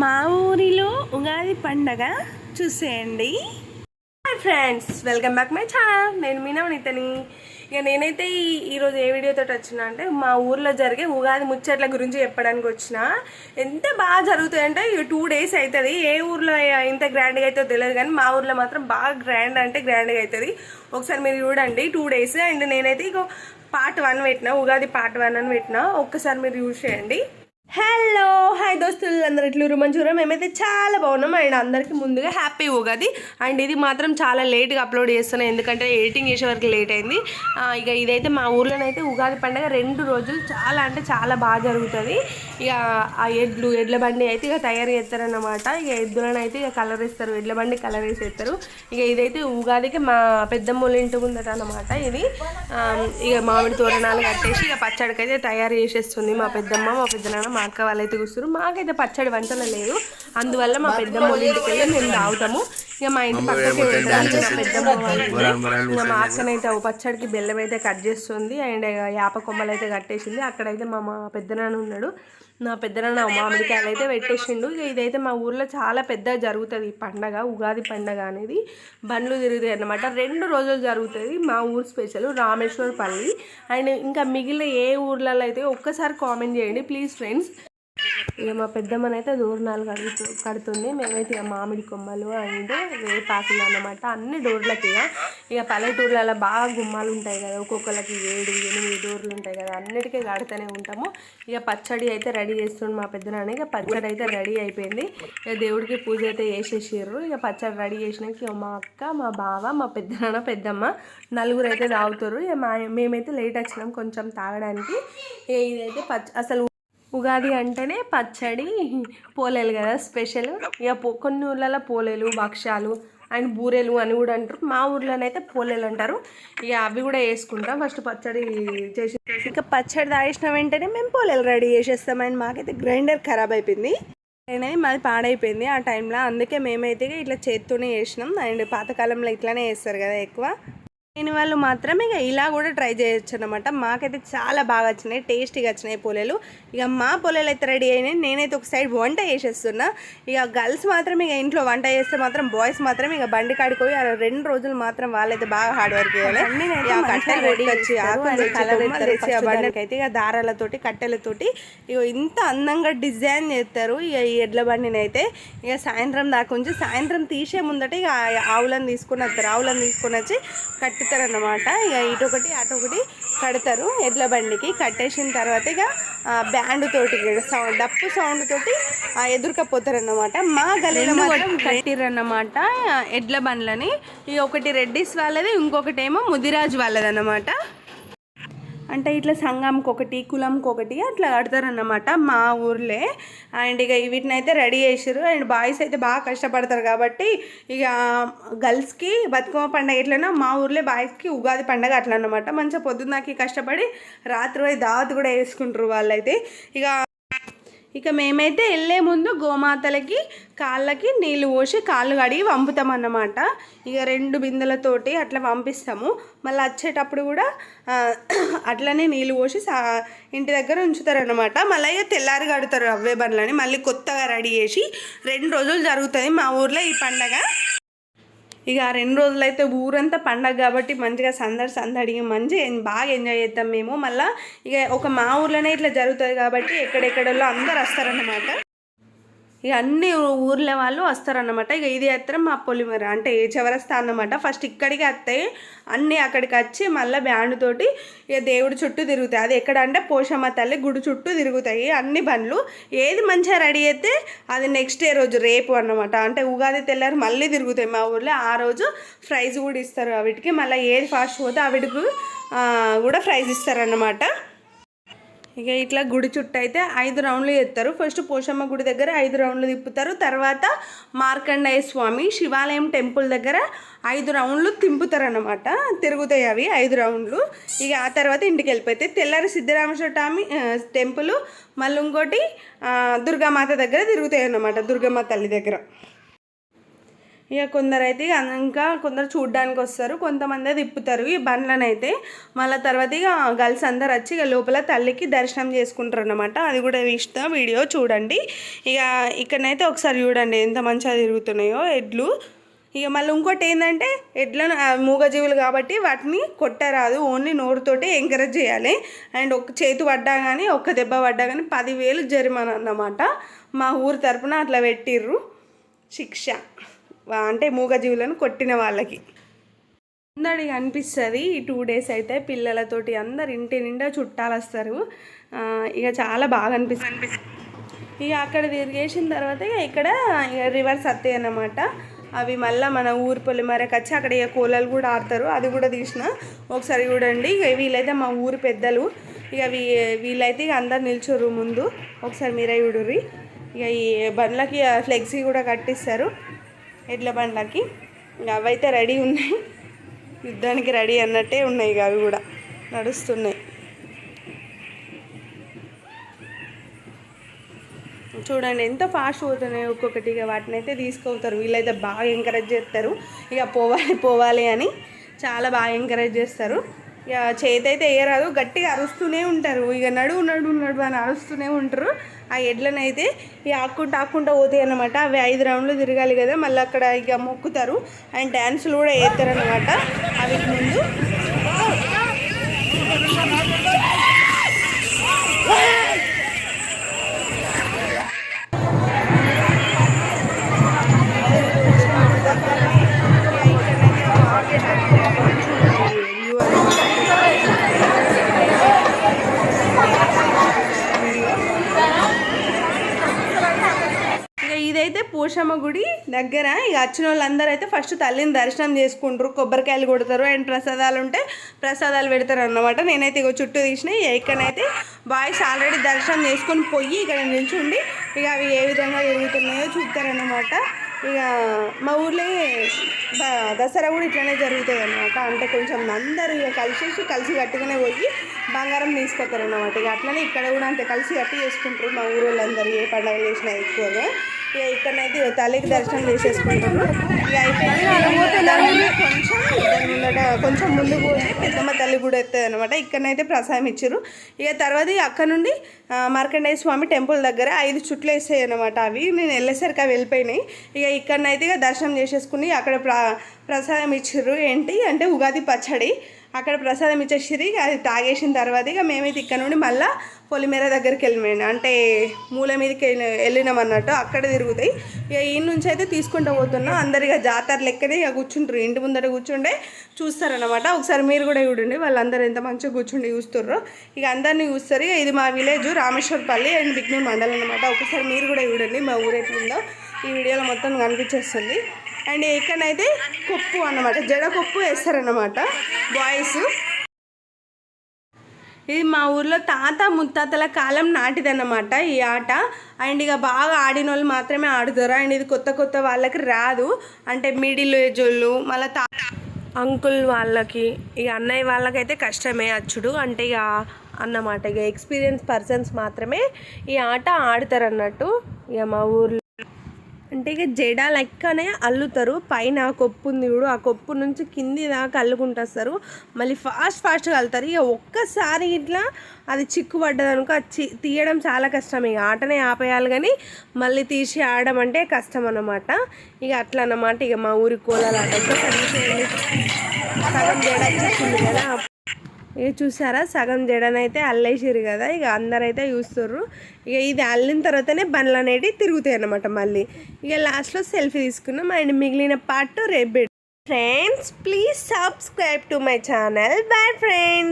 మా ఊరిలో ఉగాది పండగ చూసేయండి. Hi friends, welcome back my channel. నేను మీ నవనీతని. ఇక నేనైతే ఈరోజు ఏ వీడియోతో వచ్చిన అంటే మా ఊర్లో జరిగే ఉగాది ముచ్చట్ల గురించి చెప్పడానికి వచ్చిన. ఎంత బాగా జరుగుతాయంటే 2 days అవుతుంది. ఏ ఊర్లో ఇంత గ్రాండ్గా అవుతుందో తెలియదు, కానీ మా ఊర్లో మాత్రం బాగా గ్రాండ్ అంటే గ్రాండ్గా అవుతుంది. ఒకసారి మీరు చూడండి 2 days. అండ్ నేనైతే ఇక పార్ట్ 1 పెట్టినా, ఉగాది పార్ట్ 1 అని పెట్టినా. ఒక్కసారి మీరు యూజ్ చేయండి. హలో, హాయ్ దోస్తులు, అందరు ఎట్లు మంచిగా? మేమైతే చాలా బాగున్నాం. అండ్ అందరికీ ముందుగా హ్యాపీ ఉగాది. అండ్ ఇది మాత్రం చాలా లేట్గా అప్లోడ్ చేస్తున్నాను, ఎందుకంటే ఎడిటింగ్ చేసే వరకు లేట్ అయింది. ఇక ఇదైతే మా ఊర్లోనైతే ఉగాది పండుగ 2 రోజులు చాలా అంటే చాలా బాగా జరుగుతుంది. ఇక ఆ ఎడ్ల బండి అయితే ఇక తయారు చేస్తారన్నమాట. ఇక ఎద్దులను అయితే ఇక కలర్ వేస్తారు, ఎడ్ల బండి కలర్ వేసేస్తారు. ఇక ఇదైతే ఉగాదికి మా పెద్దమ్మోళ్ళ ఇంటి ముందట అన్నమాట. ఇది ఇక మామిడి తోరణాలు కట్టేసి ఇక పచ్చడికైతే తయారు చేసేస్తుంది మా పెద్దమ్మ, మా పెద్దనాన్న, మా అక్క వాళ్ళైతే కూర్చున్నారు. మాకైతే పచ్చడి వంటలు లేదు, అందువల్ల మా పెద్దమ్మ ఇంటికి వెళ్ళి మేము తాగుతాము. ఇక మా ఇంటి పక్కకి మా పెద్దమ్మ వాళ్ళు మా అక్కనైతే పచ్చడికి బెల్లం అయితే కట్ చేస్తుంది. అండ్ యాప కొమ్మలు అయితే కట్టేసింది. అక్కడైతే మా పెద్దనాన్న ఉన్నాడు, నా పెద్దనాన్న మామిడికాయలు అయితే పెట్టేసిండు. ఇక ఇదైతే మా ఊర్లో చాలా పెద్దగా జరుగుతుంది ఈ పండగ, ఉగాది పండగ అనేది. బండ్లు తిరుగుతాయి అన్నమాట. 2 రోజులు జరుగుతుంది. మా ఊరు స్పెషల్ రామేశ్వరపల్లి. అండ్ ఇంకా మిగిలిన ఏ ఊర్లలో అయితే ఒక్కసారి కామెంట్ చేయండి ప్లీజ్ ఫ్రెండ్స్. ఇక మా పెద్దమ్మనైతే దూరణాలు కడుతుంది. మేమైతే ఇక మామిడి కొమ్మలు అండ్ వేపాకులు అన్నమాట అన్ని డోర్లకి. ఇక పల్లెటూర్లలో బాగా గుమ్మాలు ఉంటాయి కదా, ఒక్కొక్కరికి 7, 8 డోర్లు ఉంటాయి కదా, అన్నిటికీ కడుతూనే ఉంటాము. ఇక పచ్చడి అయితే రెడీ చేస్తుండు మా పెద్దనాన్న. ఇక పచ్చడి అయితే రెడీ అయిపోయింది. ఇక దేవుడికి పూజ అయితే చేసేసారు. ఇక పచ్చడి రెడీ చేసినాక ఇక మా అక్క, మా బావ, మా పెద్దనాన్న, పెద్దమ్మ నలుగురు అయితే తాగుతారు. ఇక మేమైతే లేట్ వచ్చినాం కొంచెం తాగడానికి. ఇదైతే అసలు ఉగాది అంటేనే పచ్చడి, పోలేలు కదా స్పెషల్. ఇక కొన్ని ఊర్లలో పోలేలు, భక్షాలు అండ్ బూరెలు అని కూడా అంటారు. మా ఊర్లోనైతే పోలేలు అంటారు. ఇక అవి కూడా వేసుకుంటాం. ఫస్ట్ పచ్చడి చేసి ఇక పచ్చడి తాగేసిన వెంటనే మేము పోలేలు రెడీ చేసేస్తాం. అండ్ మాకైతే గ్రైండర్ ఖరాబ్ అయిపోయింది, మాది పాడైపోయింది ఆ టైంలో. అందుకే మేమైతే ఇట్లా చేత్తోనే చేసినాం. అండ్ పాతకాలంలో ఇట్లానే చేస్తారు కదా ఎక్కువ. లేని వాళ్ళు మాత్రం ఇక ఇలా కూడా ట్రై చేయొచ్చు అనమాట. మాకైతే చాలా బాగా వచ్చినాయి, టేస్టీగా వచ్చినాయి పోలేలు. ఇక మా పోలేలు అయితే రెడీ అయినాయి. నేనైతే ఒక సైడ్ వంట చేసేస్తున్నా. ఇక గర్ల్స్ మాత్రం ఇక ఇంట్లో వంట చేస్తే మాత్రం, బాయ్స్ మాత్రం ఇక బండి కాడికి పోయి 2 రోజులు మాత్రం వాళ్ళైతే బాగా హార్డ్ వర్క్ చేయాలి. కట్టెలు కొట్టుకొచ్చి బండికైతే ఇక దారాలతోటి కట్టెలతోటి ఇక ఇంత అందంగా డిజైన్ చేస్తారు. ఇక ఈ ఎడ్ల బండిని అయితే ఇక సాయంత్రం దాకా ఉంచి, సాయంత్రం తీసే ముందట ఇక ఆవులను తీసుకొని వస్తారు. ఆవులను తీసుకొని వచ్చి కట్టుతారన్నమాట. ఇక ఇటొకటి అటొకటి కడతారు ఎడ్ల బండికి. కట్టేసిన తర్వాత ఇక బ్యాండ్ తోటి డప్పు సౌండ్ తోటి ఎదురుకపోతారన్నమాట. మా గలీలో మాత్రం కట్టిరన్నమాట ఎడ్ల బండ్లని. ఇక ఒకటి రెడ్డిస్ వాళ్ళది, ఇంకొకటి ఏమో ముదిరాజు వాళ్ళది అన్నమాట. అంటే ఇట్లా సంఘంకి ఒకటి, కులంకి ఒకటి అట్లా కడతారన్నమాట మా ఊర్లే. అండ్ ఇక వీటిని అయితే రెడీ చేసారు. అండ్ బాయ్స్ అయితే బాగా కష్టపడతారు కాబట్టి ఇక గర్ల్స్కి బతుకమ్మ పండుగ ఎట్లన్నా మా ఊర్లో బాయ్స్కి ఉగాది పండుగ అట్లా అన్నమాట. మంచిగా పొద్దున్నకి కష్టపడి రాత్రి పోయి దావత్ కూడా వేసుకుంటారు వాళ్ళైతే. ఇక మేమైతే వెళ్ళే ముందు గోమాతలకి కాళ్ళకి నీళ్ళు పోసి కాళ్ళు కడిగి పంపుతామన్నమాట. ఇక 2 బిందెలతోటి అట్లా పంపిస్తాము. మళ్ళీ వచ్చేటప్పుడు కూడా అట్లనే నీళ్ళు పోసి ఇంటి దగ్గర ఉంచుతారన్నమాట. మళ్ళీ ఇక తెల్లారి కడుతారు అవే బండ్లని. మళ్ళీ కొత్తగా రెడీ చేసి 2 రోజులు జరుగుతుంది మా ఊర్లో ఈ పండగ. ఇక 2 రోజులు అయితే ఊరంతా పండగ కాబట్టి మంచిగా సందడిగా మంచిగా బాగా ఎంజాయ్ చేస్తాం మేము. మళ్ళీ ఇక ఒక మా ఊర్లోనే ఇట్లా జరుగుతుంది కాబట్టి ఎక్కడెక్కడలో అందరు వస్తారన్నమాట. ఇక అన్ని ఊర్ల వాళ్ళు వస్తారన్నమాట. ఇక ఇది ఎత్తర మా పొలిమర అంటే చివరస్తా అన్నమాట. ఫస్ట్ ఇక్కడికి వస్తాయి అన్నీ, అక్కడికి వచ్చి మళ్ళీ బ్యాండ్ తోటి ఇక దేవుడి చుట్టూ తిరుగుతాయి. అది ఎక్కడ అంటే పోషమ్మ తల్లి గుడి చుట్టూ తిరుగుతాయి అన్ని బండ్లు. ఏది మంచిగా రెడీ అయితే అది నెక్స్ట్ డే రోజు రేపు అన్నమాట. అంటే ఉగాది తెల్లారి మళ్ళీ తిరుగుతాయి మా ఊర్లో. ఆ రోజు ప్రైజ్ కూడా ఇస్తారు వీటికి. మళ్ళీ ఏది ఫాస్ట్ పోతే వీటికి కూడా ప్రైజ్ ఇస్తారన్నమాట. ఇక ఇట్లా గుడి చుట్టూ అయితే 5 రౌండ్లు చేస్తారు. ఫస్ట్ పోషమ్మ గుడి దగ్గర 5 రౌండ్లు తిప్పుతారు. తర్వాత మార్కండేయ స్వామి శివాలయం టెంపుల్ దగ్గర 5 రౌండ్లు తింపుతారన్నమాట. తిరుగుతాయి అవి 5 రౌండ్లు. ఇక ఆ తర్వాత ఇంటికి వెళ్ళిపోతాయి. తెల్లారి సిద్ధరామేశ్వర స్వామి టెంపుల్, మళ్ళీ ఇంకోటి దుర్గామాత దగ్గర తిరుగుతాయి అన్నమాట, దుర్గమ్మ తల్లి దగ్గర. ఇక కొందరు అయితే ఇంకా కొందరు చూడ్డానికి వస్తారు, కొంతమంది తిప్పుతారు ఈ బండ్లను అయితే. మళ్ళీ తర్వాత ఇక గర్ల్స్ అందరు వచ్చి ఇక లోపల తల్లికి దర్శనం చేసుకుంటారు అన్నమాట. అది కూడా ఇష్టం వీడియో చూడండి. ఇక ఇక్కడనైతే ఒకసారి చూడండి ఎంత మంచిగా తిరుగుతున్నాయో ఎడ్లు. ఇక మళ్ళీ ఇంకోటి ఏంటంటే ఎడ్లను మూగజీవులు కాబట్టి వాటిని కొట్టరాదు, ఓన్లీ నోరుతోటి ఎంకరేజ్ చేయాలి. అండ్ ఒక చేతు పడ్డా కానీ ఒక్క దెబ్బ పడ్డా కానీ 10,000 జరిమానా అన్నమాట. మా ఊరు తరపున అట్లా పెట్టిర్రు శిక్ష, అంటే మూగజీవులను కొట్టిన వాళ్ళకి. అందరికి అనిపిస్తుంది ఈ 2 days అయితే పిల్లలతోటి అందరు ఇంటి నిండా చుట్టాలు వస్తారు. ఇక చాలా బాగా అనిపిస్తుంది. ఇక అక్కడ తిరిగేసిన తర్వాత ఇక్కడ రివర్స్ వస్తాయి అన్నమాట. అవి మళ్ళీ మన ఊరు పొలిమరకు వచ్చి అక్కడ ఇక కోలలు కూడా ఆడతారు, అది కూడా తీసిన ఒకసారి చూడండి. ఇక వీళ్ళైతే మా ఊరు పెద్దలు. ఇక వీళ్ళైతే ఇక అందరు నిల్చోరు ముందు, ఒకసారి మీరే చూడుర్రి. ఇక ఈ బండ్లకి ఫ్లెక్సీ కూడా కట్టిస్తారు ఎడ్ల బండ్లకి. ఇక అవైతే రెడీ ఉన్నాయి, యుద్ధానికి రెడీ అన్నట్టే ఉన్నాయి. ఇక అవి కూడా నడుస్తున్నాయి. చూడండి ఎంత ఫాస్ట్ పోతున్నాయి ఒక్కొక్కటి. ఇక వాటిని అయితే తీసుకుపోతారు, వీళ్ళైతే బాగా ఎంకరేజ్ చేస్తారు. ఇక పోవాలి అని చాలా బాగా ఎంకరేజ్ చేస్తారు. ఇక చేతి అయితే వేయరాదు, గట్టిగా అరుస్తూనే ఉంటారు. ఇక నడువు అని అరుస్తూనే ఉంటారు. ఆ ఎడ్లను అయితే ఇక ఆక్కుంటా పోతాయి అన్నమాట. అవి 5 రౌండ్లు తిరగాలి కదా, మళ్ళీ అక్కడ ఇక మొక్కుతారు. అండ్ డ్యాన్సులు కూడా వేస్తారు అన్నమాట. అవి ముందు ఇదైతే పోషమ్మ గుడి దగ్గర. ఇక వచ్చిన వాళ్ళందరూ అయితే ఫస్ట్ తల్లిని దర్శనం చేసుకుంటారు, కొబ్బరికాయలు కొడతారు, అండ్ ప్రసాదాలు ఉంటే ప్రసాదాలు పెడతారు అన్నమాట. నేనైతే ఇక చుట్టూ తీసిన. ఇక్కడైతే బాయ్స్ ఆల్రెడీ దర్శనం చేసుకొని పోయి ఇక్కడ నిల్చుండి ఇక అవి ఏ విధంగా జరుగుతున్నాయో చూస్తారన్నమాట. ఇక మా ఊర్లో దసరా కూడా ఇట్లనే జరుగుతుంది అన్నమాట. అంటే కొంచెం అందరూ ఇక కలిసి కట్టుకునే పోయి బంగారం తీసుకొస్తారు అన్నమాట. ఇక అట్లనే ఇక్కడ కూడా అంతే కలిసి కట్టి చేసుకుంటారు మా ఊరు వాళ్ళందరూ, ఏ పండుగలు చేసినా ఎక్కువగా. ఇక ఇక్కడనైతే తల్లికి దర్శనం చేసేసుకుంటారు. ఇక అయిపోయింది. కొంచెం ముందు పోయి పెద్దమ్మ తల్లి కూడా ఎత్తుంది అనమాట. ఇక్కడనైతే ప్రసాదం ఇచ్చారు. ఇక తర్వాత అక్కడ నుండి మార్కండేయ స్వామి టెంపుల్ దగ్గర 5 చుట్లు వేసాయి అనమాట. అవి నేను వెళ్ళేసరికి అవి వెళ్ళిపోయినాయి. ఇక ఇక్కడనైతే ఇక దర్శనం చేసేసుకుని అక్కడ ప్రసాదం ఇచ్చారు. ఏంటి అంటే ఉగాది పచ్చడి అక్కడ ప్రసాదం ఇచ్చేసిరి. అది తాగేసిన తర్వాత ఇక మేమైతే ఇక్కడ నుండి మళ్ళీ పొలిమేర దగ్గరికి వెళ్ళిపోయాను, అంటే మూల మీదకి వెళ్ళినాం అన్నట్టు. అక్కడ తిరుగుతాయి. ఇక ఈ నుంచి అయితే తీసుకుంటూ పోతున్నాం. అందరు ఇక జాతర లెక్కనే ఇక కూర్చుంటారు, ఇంటి ముందర కూర్చుండే చూస్తారనమాట. ఒకసారి మీరు కూడా చూడండి, వాళ్ళందరూ ఎంత మంచిగా కూర్చుండి చూస్తుర్రో. ఇక అందరినీ చూస్తారు. ఇది మా విలేజ్ రామేశ్వరపల్లి అండ్ బిగ్నూర్ మండలం అనమాట. ఒకసారి మీరు కూడా చూడండి మా ఊరు ఎట్లుందో ఈ వీడియోలో మొత్తం కనిపించేస్తుంది. అండ్ ఇక్కడనైతే కొప్పు అన్నమాట, జడ కొప్పు వేస్తారన్నమాట బాయ్స్. ఇది మా ఊర్లో తాత ముత్తాతల కాలం నాటిదన్నమాట ఈ ఆట. అండ్ ఇక బాగా ఆడిన వాళ్ళు మాత్రమే ఆడుతారు. అండ్ ఇది కొత్త వాళ్ళకి రాదు, అంటే మిడిల్ ఏజ్ వాళ్ళు, మళ్ళీ అంకుల్ వాళ్ళకి, ఇక అన్నయ్య వాళ్ళకైతే కష్టమే అచ్చుడు. అంటే ఇక అన్నమాట ఇక ఎక్స్పీరియన్స్ పర్సన్స్ మాత్రమే ఈ ఆట ఆడతారు అన్నట్టు. ఇక మా ఊర్లో అంటే ఇక జడ లెక్కనే అల్లుతారు. పైన ఆ కొప్పు ఉంది చూడు, ఆ కొప్పు నుంచి కింది దాకా అల్లుకుంటేస్తారు. మళ్ళీ ఫాస్ట్గా అల్లుతారు. ఇక ఒక్కసారి ఇట్లా అది చిక్కుపడ్డదనుకో తీయడం చాలా కష్టం. ఇక ఆటనే ఆపేయాలి కానీ మళ్ళీ తీసి ఆడడం అంటే కష్టం అన్నమాట. ఇక అట్లా అన్నమాట. ఇక మా ఊరి కోలాల ఆట సగం జడ వచ్చింది కదా, ఇక చూసారా సగం జడనైతే అల్లేసారు కదా. ఇక అందరైతే చూస్తుర్రు. ఇక ఇది అల్లిన తర్వాతనే బండ్లు అనేవి తిరుగుతాయి అన్నమాట. మళ్ళీ ఇక లాస్ట్లో సెల్ఫీ తీసుకున్నాం. అండ్ మిగిలిన పార్ట్ రేపు. Friends please subscribe to my channel. Bye friends.